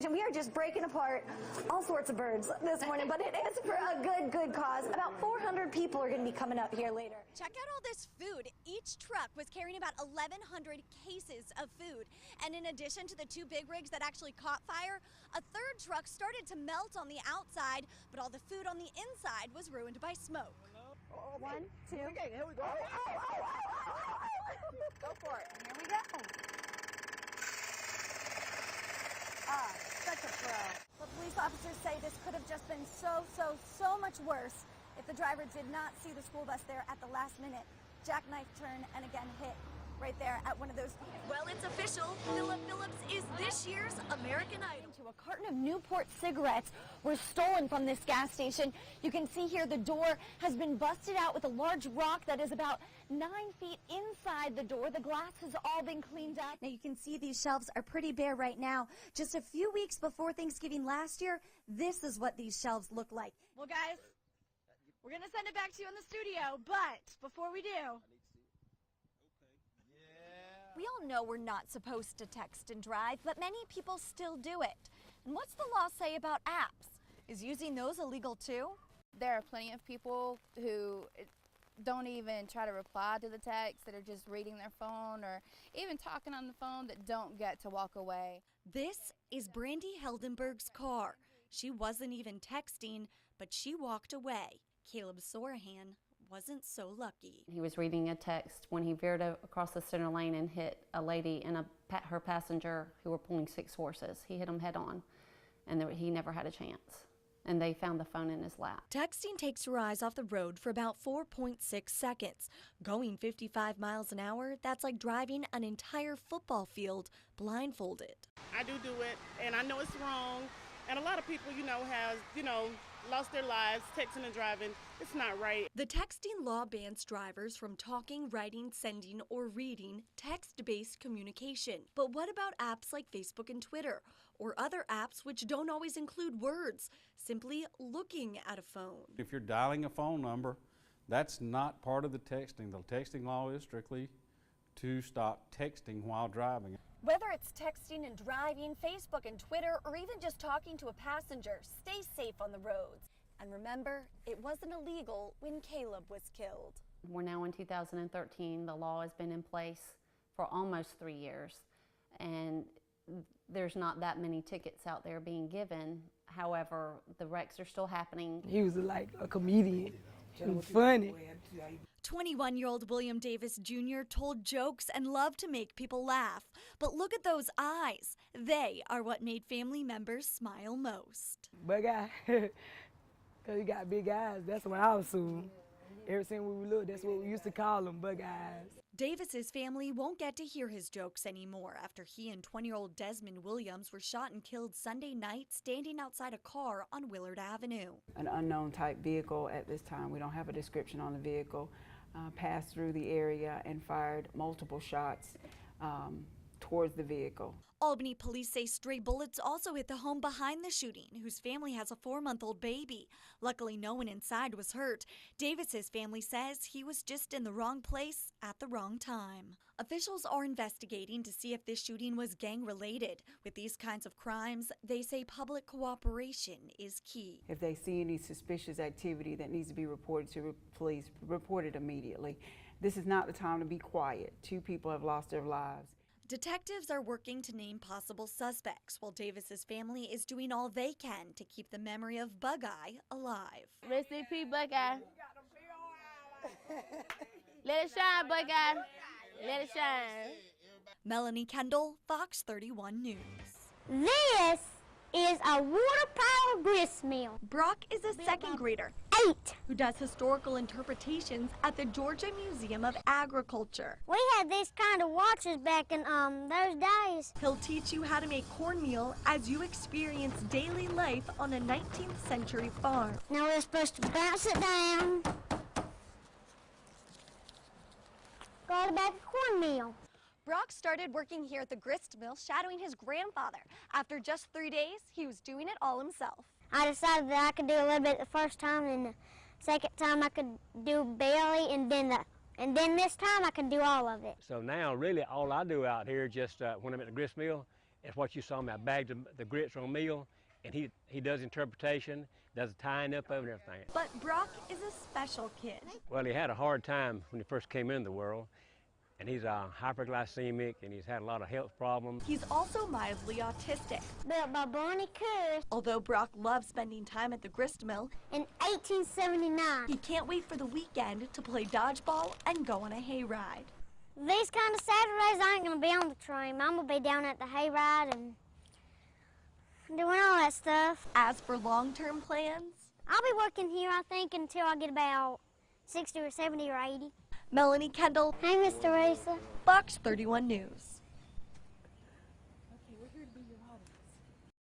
And we are just breaking apart all sorts of birds this morning, but it is for a good cause. About 400 people are going to be coming up here later. Check out all this food. Each truck was carrying about 1,100 cases of food. And in addition to the 2 big rigs that actually caught fire, a third truck started to melt on the outside, but all the food on the inside was ruined by smoke. Oh, 1, 2. Okay, here we go. Go for it. Here we go. Ah, such a pro. But police officers say this could have just been so much worse if the driver did not see the school bus there at the last minute. Jackknife turn and again hit right there at one of those. Well, it's official. Philip Phillips is this year's American Idol. A carton of Newport cigarettes were stolen from this gas station. You can see here the door has been busted out with a large rock that is about 9 feet inside the door. The glass has all been cleaned up. Now you can see these shelves are pretty bare right now. Just a few weeks before Thanksgiving last year, this is what these shelves look like. Well, guys, we're going to send it back to you in the studio, but before we do, we all know we're not supposed to text and drive, but many people still do it. And what's the law say about apps? Is using those illegal too? There are plenty of people who don't even try to reply to the text, that are just reading their phone or even talking on the phone, that don't get to walk away. This is Brandy Heldenberg's car. She wasn't even texting, but she walked away. Caleb Sorahan wasn't so lucky. He was reading a text when he veered across the center lane and hit a lady and her passenger who were pulling 6 horses. He hit them head on, and he never had a chance. And they found the phone in his lap. Texting takes your eyes off the road for about 4.6 seconds. Going 55 miles an hour, that's like driving an entire football field blindfolded. I do it, and I know it's wrong. And a lot of people, have, lost their lives texting and driving. It's not right. The texting law bans drivers from talking, writing, sending, or reading text-based communication. But what about apps like Facebook and Twitter, or other apps which don't always include words, simply looking at a phone? If you're dialing a phone number, that's not part of the texting. The texting law is strictly to stop texting while driving. Whether it's texting and driving, Facebook and Twitter, or even just talking to a passenger, stay safe on the roads. And remember, it wasn't illegal when Caleb was killed. We're now in 2013. The law has been in place for almost 3 years, and there's not that many tickets out there being given. However, the wrecks are still happening. He was like a comedian. He was funny. 21-year-old William Davis Jr. told jokes and loved to make people laugh. But look at those eyes. They are what made family members smile most. Bug eye. Because he got big eyes. That's what I was assuming. Ever since we were little, that's what we used to call them, bug eyes. Davis's family won't get to hear his jokes anymore after he and 20-year-old Desmond Williams were shot and killed Sunday night standing outside a car on Willard Avenue. An unknown type vehicle at this time, we don't have a description on the vehicle, passed through the area and fired multiple shots towards the vehicle. Albany police say stray bullets also hit the home behind the shooting, whose family has a 4-month-old baby. Luckily, no one inside was hurt. Davis's family says he was just in the wrong place at the wrong time. Officials are investigating to see if this shooting was gang-related. With these kinds of crimes, they say public cooperation is key. If they see any suspicious activity that needs to be reported to police, report it immediately. This is not the time to be quiet. 2 people have lost their lives. Detectives are working to name possible suspects, while Davis's family is doing all they can to keep the memory of Bug-Eye alive. Rest in peace, Buckeye. Let it shine, Buckeye. Let it shine. Melanie Kendall, Fox 31 News. This is a water-powered grist mill. Brock is a second grader 8 who does historical interpretations at the Georgia Museum of Agriculture. We had these kind of watches back in those days. He'll teach you how to make cornmeal as you experience daily life on a 19th century farm. Now we're supposed to bounce it down. Got a bag of cornmeal. Brock started working here at the grist mill shadowing his grandfather. After just 3 days, he was doing it all himself. I decided that I could do a little bit the first time, and the second time I could do barely, and then this time I could do all of it. So now really all I do out here just when I'm at the grist mill It's what you saw me. I bagged the grits on meal, and he does interpretation, does the tying up of it and everything. But Brock is a special kid. Well, he had a hard time when he first came into the world, and he's hyperglycemic, and he's had a lot of health problems. He's also mildly autistic. Built by Barney Curtis Although Brock loves spending time at the grist mill, in 1879. he can't wait for the weekend to play dodgeball and go on a hayride. These kind of Saturdays, I ain't gonna be on the train. I'm gonna be down at the hayride and doing all that stuff. As for long-term plans, I'll be working here, I think, until I get about 60 or 70 or 80. Melanie Kendall, Hey, Mr. Racer. Fox 31 News.